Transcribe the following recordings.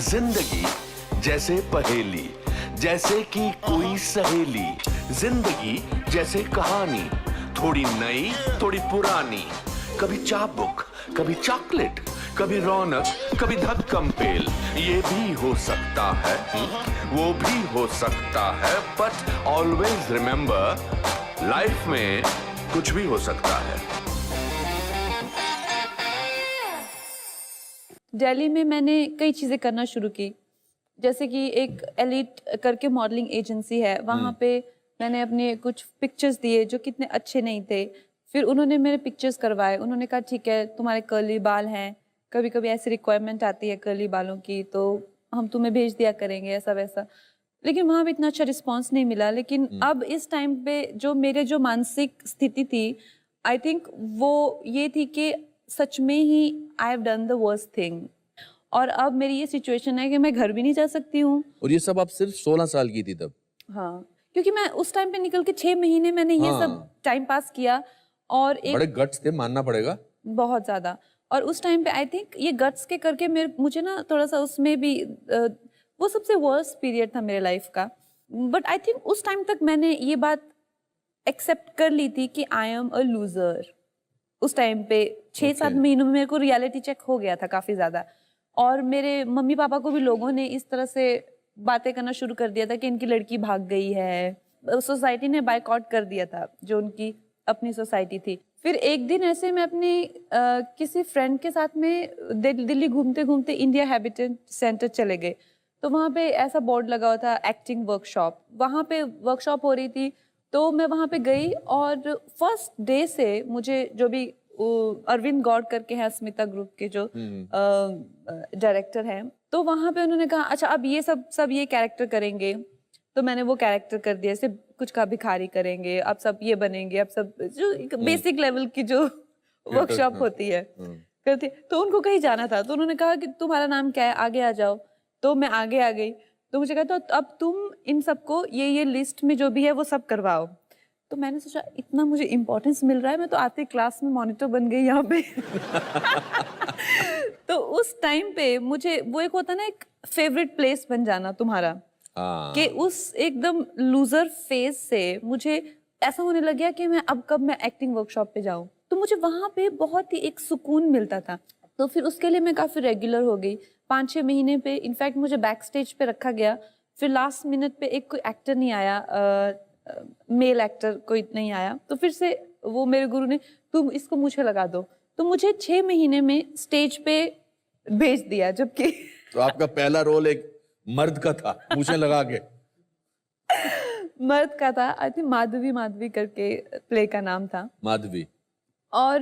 जिंदगी जैसे पहेली, जैसे कि कोई सहेली। जिंदगी जैसे कहानी, थोड़ी नई थोड़ी पुरानी। कभी चाबुक, कभी चॉकलेट, कभी रौनक, कभी धक्कम पेल। ये भी हो सकता है, वो भी हो सकता है, बट ऑलवेज रिमेंबर, लाइफ में कुछ भी हो सकता है। दिल्ली में मैंने कई चीज़ें करना शुरू की, जैसे कि एक एलिट करके मॉडलिंग एजेंसी है, वहाँ पे मैंने अपने कुछ पिक्चर्स दिए जो कितने अच्छे नहीं थे। फिर उन्होंने मेरे पिक्चर्स करवाए, उन्होंने कहा ठीक है तुम्हारे कर्ली बाल हैं, कभी कभी ऐसी रिक्वायरमेंट आती है कर्ली बालों की तो हम तुम्हें भेज दिया करेंगे ऐसा वैसा। लेकिन वहाँ भी इतना अच्छा रिस्पॉन्स नहीं मिला। लेकिन अब इस टाइम पे जो मेरे जो मानसिक स्थिति थी, आई थिंक वो ये थी कि सच में ही I have done the worst thing. और अब मेरी ये सिचुएशन है कि मैं घर भी नहीं जा सकती हूँ। और ये सब आप सिर्फ 16 साल की थी तब? हाँ, क्योंकि मैं उस टाइम पे निकल के 6 महीने मैंने ये सब टाइम पास किया। और एक बड़े गट्स थे, मानना पड़ेगा। बहुत ज्यादा। और उस टाइम पे आई थिंक ये गट्स के करके मुझे ना थोड़ा सा उसमें भी वो सबसे वर्स्ट पीरियड था मेरे लाइफ का। बट आई थिंक उस टाइम तक मैंने ये बात एक्सेप्ट कर ली थी कि आई एम अ लूजर। उस टाइम पे 6-7 महीनों में मेरे को रियलिटी चेक हो गया था काफी ज्यादा। और मेरे मम्मी पापा को भी लोगों ने इस तरह से बातें करना शुरू कर दिया था कि इनकी लड़की भाग गई है। सोसाइटी ने बायकॉट कर दिया था, जो उनकी अपनी सोसाइटी थी। फिर एक दिन ऐसे मैं अपनी किसी फ्रेंड के साथ में दिल्ली घूमते घूमते इंडिया हैबिटेट सेंटर चले गए। तो वहाँ पे ऐसा बोर्ड लगा हुआ था एक्टिंग वर्कशॉप, वहाँ पे वर्कशॉप हो रही थी। तो मैं वहाँ पे गई और फर्स्ट डे से मुझे जो भी अरविंद गौड़ करके हैं स्मिता ग्रुप के जो डायरेक्टर हैं, तो वहाँ पे उन्होंने कहा अच्छा अब ये सब ये कैरेक्टर करेंगे। तो मैंने वो कैरेक्टर कर दिया, जैसे कुछ का भिखारी करेंगे, अब सब ये बनेंगे, अब सब जो बेसिक लेवल की जो वर्कशॉप होती है करते। तो उनको कहीं जाना था, तो उन्होंने कहा कि तुम्हारा नाम क्या है, आगे आ जाओ। तो मैं आगे आ गई। तो मुझे कहा तो अब तुम इन सबको ये लिस्ट में जो भी है वो सब करवाओ। तो मैंने सोचा इतना मुझे इम्पोर्टेंस मिल रहा है, मैं तो आते क्लास में मॉनिटर बन गई यहाँ पे। तो उस टाइम पे मुझे वो एक होता ना एक फेवरेट प्लेस बन जाना तुम्हारा, कि उस एकदम लूजर फेज से मुझे ऐसा होने लग गया कि मैं अब कब मैं एक्टिंग वर्कशॉप पे जाऊं। तो मुझे वहां पे बहुत ही एक सुकून मिलता था। तो फिर उसके लिए मैं काफी रेगुलर हो गई। 5-6 महीने पे इनफैक्ट मुझे बैक स्टेज पे रखा गया। फिर लास्ट मिनट पे एक कोई एक्टर नहीं आया, मेल एक्टर कोई नहीं आया। तो फिर से वो मेरे गुरु ने तुम इसको मुझे लगा दो। तो मुझे 6 महीने में स्टेज पे भेज दिया, जबकि तो आपका पहला रोल एक मर्द का था, मुझे लगा के। मर्द का था। आई थिंक माधवी करके प्ले का नाम था, माधवी। और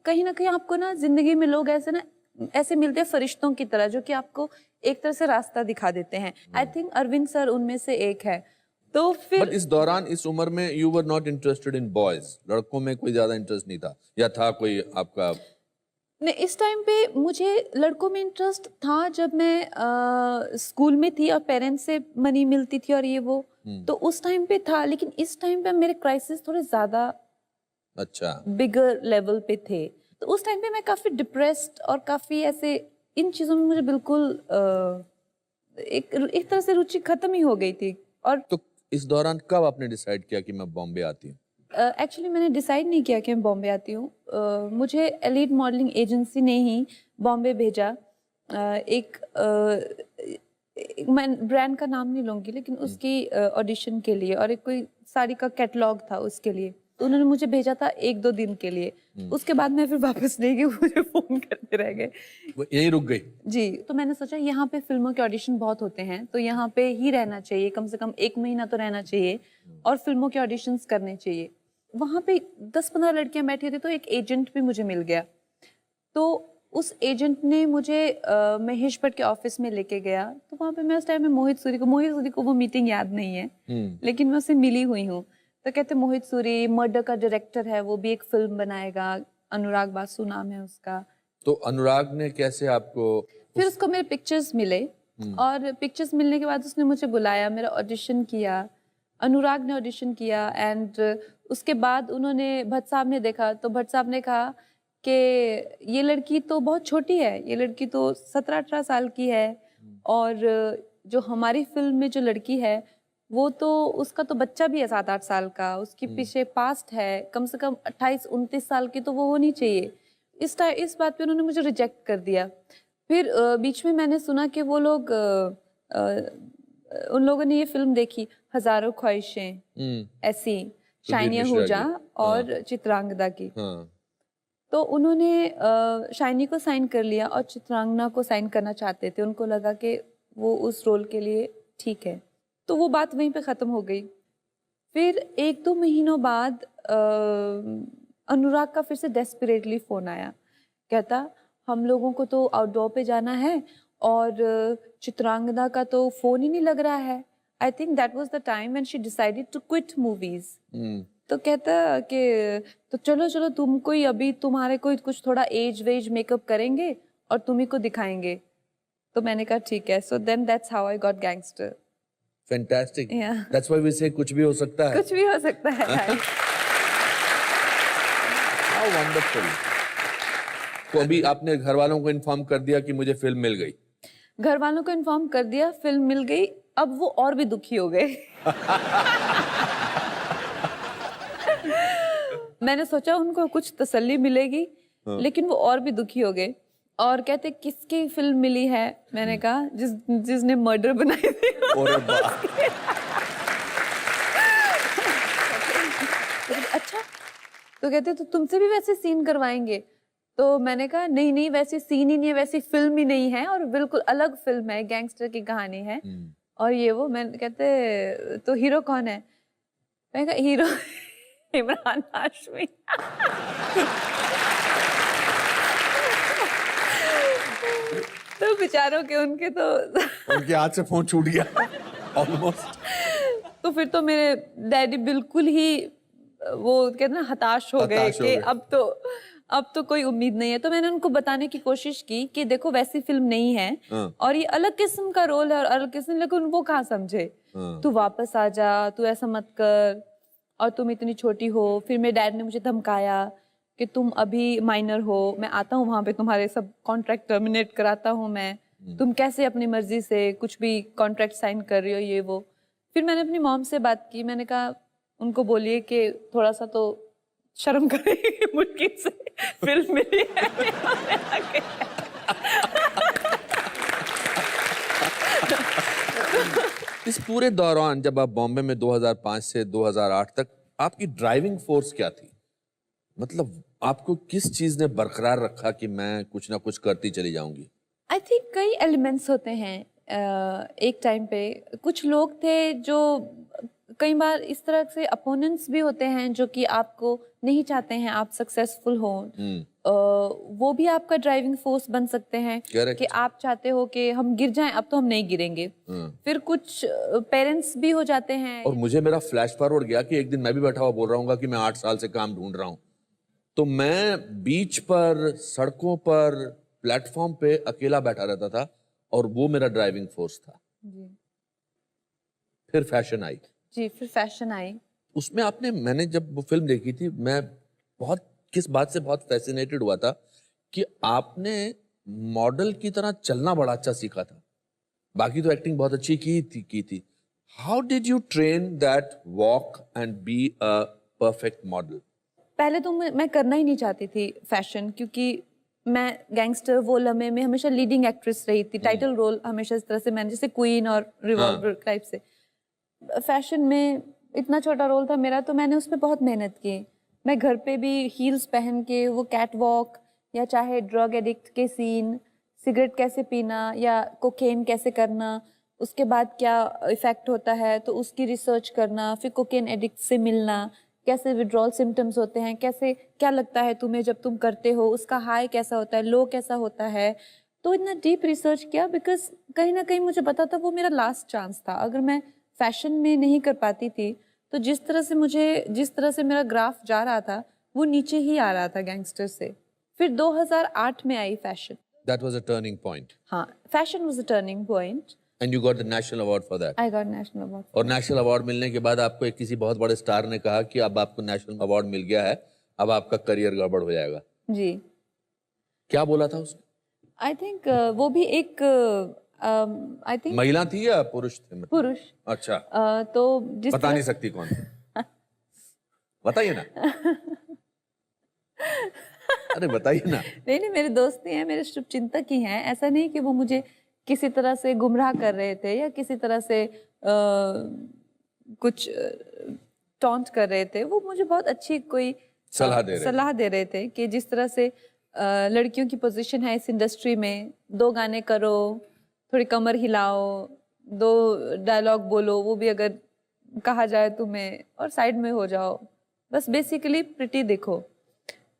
कहीं ना कहीं आपको ना जिंदगी में लोग ऐसे मिलते हैं फरिश्तों की तरह, जो कि आपको एक तरह से रास्ता दिखा देते हैं। आई थिंक अरविंद सर उनमें से एक है। तो फिर बट इस दौरान, इस उम्र में you were not interested in boys, लड़कों में कोई ज्यादा इंटरेस्ट नहीं था, या था कोई आपका? नहीं, इस टाइम पे मुझे लड़कों में इंटरेस्ट था जब मैं स्कूल में थी और पेरेंट्स से मनी मिलती थी और ये वो, तो उस टाइम पे था। लेकिन इस टाइम पे मेरे क्राइसिस थोड़े ज्यादा अच्छा बिगर लेवल पे थे। तो उस टाइम पे मैं काफी डिप्रेस्ड और काफी ऐसे इन चीजों में मुझे बिल्कुल एक तरह से रुचि खत्म ही हो गई थी। और तो इस दौरान कब आपने डिसाइड किया कि मैं बॉम्बे आती हूँ? एक्चुअली मैंने डिसाइड नहीं किया कि मैं बॉम्बे आती हूँ। मुझे एलीट मॉडलिंग एजेंसी ने ही बॉम्बे भेजा। मैं ब्रांड का नाम नहीं लूँगी, लेकिन उसकी ऑडिशन के लिए, और एक कोई साड़ी का कैटलॉग था उसके लिए। तो उन्होंने मुझे भेजा था 1-2 दिन के लिए। उसके बाद मैं फिर वापस नहीं गई, मुझे फोन करते रह गए। वो यही रुक गई? जी। तो मैंने सोचा यहाँ पे फिल्मों के ऑडिशन बहुत होते हैं, तो यहाँ पे ही रहना चाहिए, कम से कम 1 महीना तो रहना चाहिए और फिल्मों के ऑडिशंस करने चाहिए। वहाँ पे 10-15 लड़कियां बैठी थी, तो एक एजेंट भी मुझे मिल गया। तो उस एजेंट ने मुझे महेश भट्ट के ऑफिस में लेके गया। तो वहाँ पे मैं उस टाइम में मोहित सूरी को वो मीटिंग याद नहीं है, लेकिन मैं उससे मिली हुई हूँ। तो कहते मोहित सूरी मर्डर का डायरेक्टर है, वो भी एक फिल्म बनाएगा, अनुराग बासु नाम है उसका। तो अनुराग ने कैसे आपको? फिर उसको मेरे पिक्चर्स मिले, और पिक्चर्स मिलने के बाद उसने मुझे बुलाया, मेरा ऑडिशन किया, अनुराग ने ऑडिशन किया। एंड उसके बाद उन्होंने भट्ट साहब ने देखा, तो भट्ट साहब ने कहा कि ये लड़की तो बहुत छोटी है, ये लड़की तो 17-18 साल की है और जो हमारी फिल्म में जो लड़की है वो तो उसका तो बच्चा भी है 7-8 साल का, उसके पीछे पास्ट है कम से कम 28-29 साल की, तो वो होनी चाहिए। इस बात पे उन्होंने मुझे रिजेक्ट कर दिया। फिर बीच में मैंने सुना कि वो लोग उन लोगों ने ये फिल्म देखी हजारों ख्वाहिशें ऐसी, शाइनी आहूजा और चित्रांगदा की। तो उन्होंने शाइनी को साइन कर लिया और चित्रांगना को साइन करना चाहते थे, उनको लगा कि वो उस रोल के लिए ठीक है, तो वो बात वहीं पे ख़त्म हो गई। फिर 1-2 महीनों बाद अनुराग का फिर से डेस्परेटली फ़ोन आया, कहता हम लोगों को तो आउटडोर पे जाना है और चित्रांगदा का तो फ़ोन ही नहीं लग रहा है। I think that was the time when she decided to quit movies. तो कहता कि तो चलो चलो तुमको ही अभी तुम्हारे को कुछ थोड़ा एज वेज मेकअप करेंगे और तुम्ही को दिखाएंगे। तो मैंने कहा ठीक है। So then that's how I got Gangster. Fantastic. Yeah. That's why we say कुछ भी हो सकता है। कुछ भी हो सकता है। How wonderful। तो अभी आपने घर वालों को इन्फॉर्म कर दिया कि मुझे फिल्म मिल गई? घर वालों को इन्फॉर्म कर दिया, फिल्म मिल गई। अब वो और भी दुखी हो गए। मैंने सोचा उनको कुछ तसल्ली मिलेगी, लेकिन वो और भी दुखी हो गए और कहते किसकी फिल्म मिली है? मैंने कहा जिसने मर्डर बनाई थी। अच्छा, तो कहते तो तुमसे भी वैसे सीन करवाएंगे? तो मैंने कहा नहीं नहीं, वैसे सीन ही नहीं है, वैसी फिल्म ही नहीं है और बिल्कुल अलग फिल्म है, गैंगस्टर की कहानी है। और ये वो मैंने कहते तो हीरो कौन है? मैंने कहा हीरो इमरान हाशमी। तो बेचारों के उनके हाथ से फोन छूट गया ऑलमोस्ट। तो फिर तो मेरे डैडी बिल्कुल ही वो कहते ना हताश हो गए कि अब तो कोई उम्मीद नहीं है। तो मैंने उनको बताने की कोशिश की कि देखो वैसी फिल्म नहीं है और ये अलग किस्म का रोल है और अलग किस्म, लेकिन वो कहाँ समझे। तू वापस आ जा, तू ऐसा मत कर, और तुम इतनी छोटी हो। फिर मेरे डैड ने मुझे धमकाया कि तुम अभी माइनर हो, मैं आता हूँ वहाँ पे तुम्हारे सब कॉन्ट्रैक्ट टर्मिनेट कराता हूँ मैं, तुम कैसे अपनी मर्जी से कुछ भी कॉन्ट्रैक्ट साइन कर रही हो, ये वो। फिर मैंने अपनी मॉम से बात की, मैंने कहा उनको बोलिए कि थोड़ा सा तो शर्म करें, मुश्किल से फिल्म मिली है। इस पूरे दौरान जब आप बॉम्बे में 2005 से 2008 तक, आपकी ड्राइविंग फोर्स क्या थी? मतलब आपको किस चीज ने बरकरार रखा कि मैं कुछ ना कुछ करती चली जाऊंगी? आई थिंक कई एलिमेंट्स होते हैं। एक टाइम पे कुछ लोग थे जो कई बार इस तरह से अपोनेंट्स भी होते हैं जो कि आपको नहीं चाहते हैं आप सक्सेसफुल हो। वो भी आपका ड्राइविंग फोर्स बन सकते हैं कि आप चाहते हो कि हम गिर जाएं, अब तो हम नहीं गिरेंगे। फिर कुछ पेरेंट्स भी हो जाते हैं। और मुझे मेरा फ्लैश फॉरवर्ड गया कि एक दिन मैं भी बैठा हुआ बोल रहा हूँ कि मैं 8 साल से काम ढूंढ रहा हूँ, तो मैं बीच पर, सड़कों पर, प्लेटफॉर्म पे अकेला बैठा रहता था और वो मेरा ड्राइविंग फोर्स था। फिर फैशन आई। जी, फिर फैशन आई। उसमें मैंने जब वो फिल्म देखी थी, मैं किस बात से बहुत फैसिनेटेड हुआ था कि आपने मॉडल की तरह चलना बड़ा अच्छा सीखा था। बाकी तो एक्टिंग बहुत अच्छी की थी। How did you train that walk and be a perfect model? पहले तो मैं करना ही नहीं चाहती थी फैशन, क्योंकि मैं गैंगस्टर वो लम्हे में हमेशा लीडिंग एक्ट्रेस रही थी। टाइटल रोल हमेशा इस तरह से मैंने, जैसे क्वीन और रिवॉल्वर टाइप से। फैशन में इतना छोटा रोल था मेरा, तो मैंने उस पर बहुत मेहनत की। मैं घर पे भी हील्स पहन के वो कैट वॉक, या चाहे ड्रग एडिक्ट के सीन, सिगरेट कैसे पीना या कोकेन कैसे करना, उसके बाद क्या इफेक्ट होता है, तो उसकी रिसर्च करना। फिर कोकेन एडिक्ट से मिलना, कैसे विड्रॉल सिम्टम्स होते हैं, कैसे क्या लगता है तुम्हें जब तुम करते हो, उसका हाई कैसा होता है, लो कैसा होता है। तो इतना डीप रिसर्च किया, बिकॉज कहीं ना कहीं मुझे पता था वो मेरा लास्ट चांस था। अगर मैं फैशन में नहीं कर पाती थी तो जिस तरह से मेरा ग्राफ जा रहा था वो नीचे ही आ रहा था गैंगस्टर से। फिर 2008 में आई fashion. That was a turning point. हाँ, fashion was a turning point. And you got the national award for that. I got national award. और नेशनल अवार्ड मिलने के बाद आपको एक किसी बहुत बड़े स्टार ने कहा कि अब आपको नेशनल अवार्ड मिल गया है, अब आपका करियर गड़बड़ हो जाएगा। जी। क्या बोला था उसने? आई थिंक वो भी एक आई थिंक महिला थी या पुरुष थे मतलब? पुरुष। अच्छा, तो जिस बता तरह नहीं सकती कौन थे? बताइए ना। अरे बताइए ना। नहीं नहीं, मेरे दोस्त ही हैं, मेरे शुभचिंतक ही हैं। ऐसा नहीं कि वो मुझे किसी तरह से गुमराह कर रहे थे या किसी तरह से कुछ टॉन्ट कर रहे थे। वो मुझे बहुत अच्छी कोई सलाह दे रहे थे कि जिस तरह से लड़कियों की पोजीशन है इस इंडस्ट्री में, 2 गाने करो, थोड़ी कमर हिलाओ, 2 डायलॉग बोलो, वो भी अगर कहा जाए तुम्हें, और साइड में हो जाओ, बस बेसिकली प्रिटी दिखो।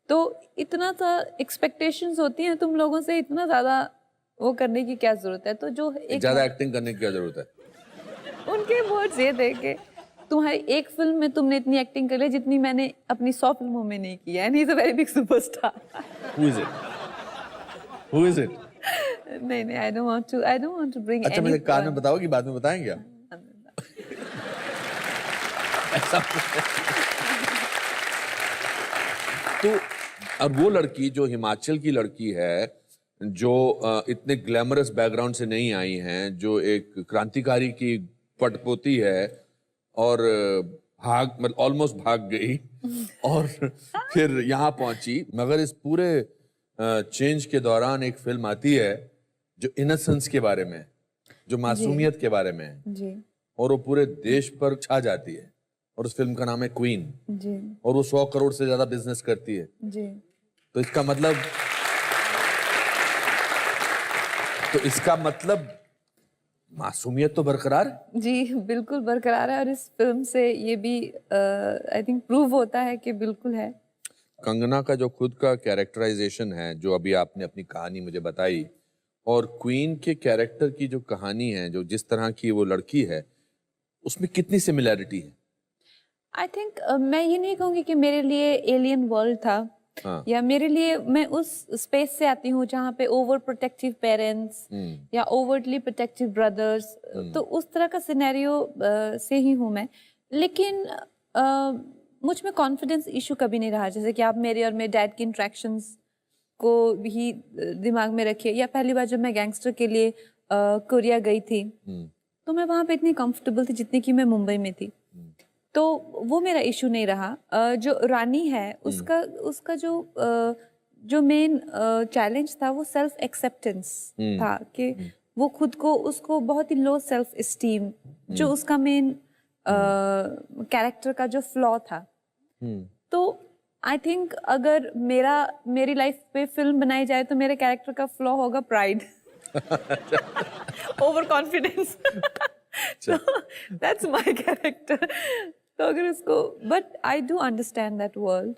तो इतना सा एक्सपेक्टेशंस होती हैं तुम लोगों से, इतना ज्यादा वो करने की क्या जरूरत है? तो जो एक ज्यादा एक्टिंग करने की क्या जरूरत है? उनके वर्ड्स ये थे कि तुम्हारी एक फिल्म में तुमने इतनी एक्टिंग कर ली जितनी मैंने अपनी 100 फिल्मों में नहीं की है। And he is a very big superstar. Who is it? Who is it? नहीं, I don't want to bring अच्छा, मुझे कार में बताओ कि बाद में बताएंगे आप? ऐसा तो, और वो लड़की जो हिमाचल की लड़की है, जो इतने ग्लैमरस बैकग्राउंड से नहीं आई हैं, जो एक क्रांतिकारी की पटपोती है और मतलब ऑलमोस्ट भाग गई और फिर यहाँ पहुंची, मगर इस पूरे चेंज के दौरान एक फिल्म आती है जो इनोसेंस के बारे में, जो मासूमियत के बारे में है, जी और वो पूरे देश पर छा जाती है, और उस फिल्म का नाम है क्वीन, जी और वो 100 करोड़ से ज्यादा बिजनेस करती है। जी। तो इसका मतलब मासूमियत तो बरकरार है। जी बिल्कुल बरकरार है, और इस फिल्म से ये भी आई थिंक प्रूव होता है कि बिल्कुल है। कंगना का जो खुद का कैरेक्टराइजेशन है, जो अभी आपने अपनी कहानी मुझे बताई, और क्वीन के कैरेक्टर की जो कहानी है, जो जिस तरह की वो लड़की है, उसमें कितनी सिमिलैरिटी है? आई थिंक मैं ये नहीं कहूँगी कि मेरे लिए एलियन वर्ल्ड था, हाँ। या मेरे लिए, मैं उस स्पेस से आती हूँ जहाँ पे ओवर प्रोटेक्टिव पेरेंट्स या ओवरली प्रोटेक्टिव ब्रदर्स, तो उस तरह का सिनेरियो से ही हूँ मैं। लेकिन मुझ में कॉन्फिडेंस इशू कभी नहीं रहा। जैसे कि आप मेरे और मेरे डैड की इंट्रैक्शंस को भी दिमाग में रखिए, या पहली बार जब मैं गैंगस्टर के लिए कोरिया गई थी, तो मैं वहाँ पे इतनी कंफर्टेबल थी जितनी कि मैं मुंबई में थी, तो वो मेरा इशू नहीं रहा। जो रानी है, उसका जो मेन चैलेंज था वो सेल्फ एक्सेप्टेंस था, कि वो खुद को, उसको बहुत ही लो सेल्फ एस्टीम, जो उसका मेन कैरेक्टर का जो फ्लॉ था। तो आई थिंक अगर मेरी लाइफ पे फिल्म बनाई जाए तो मेरे कैरेक्टर का फ्लॉ होगा pride, over confidence. That's my character. तो अगर उसको, but I do understand that world.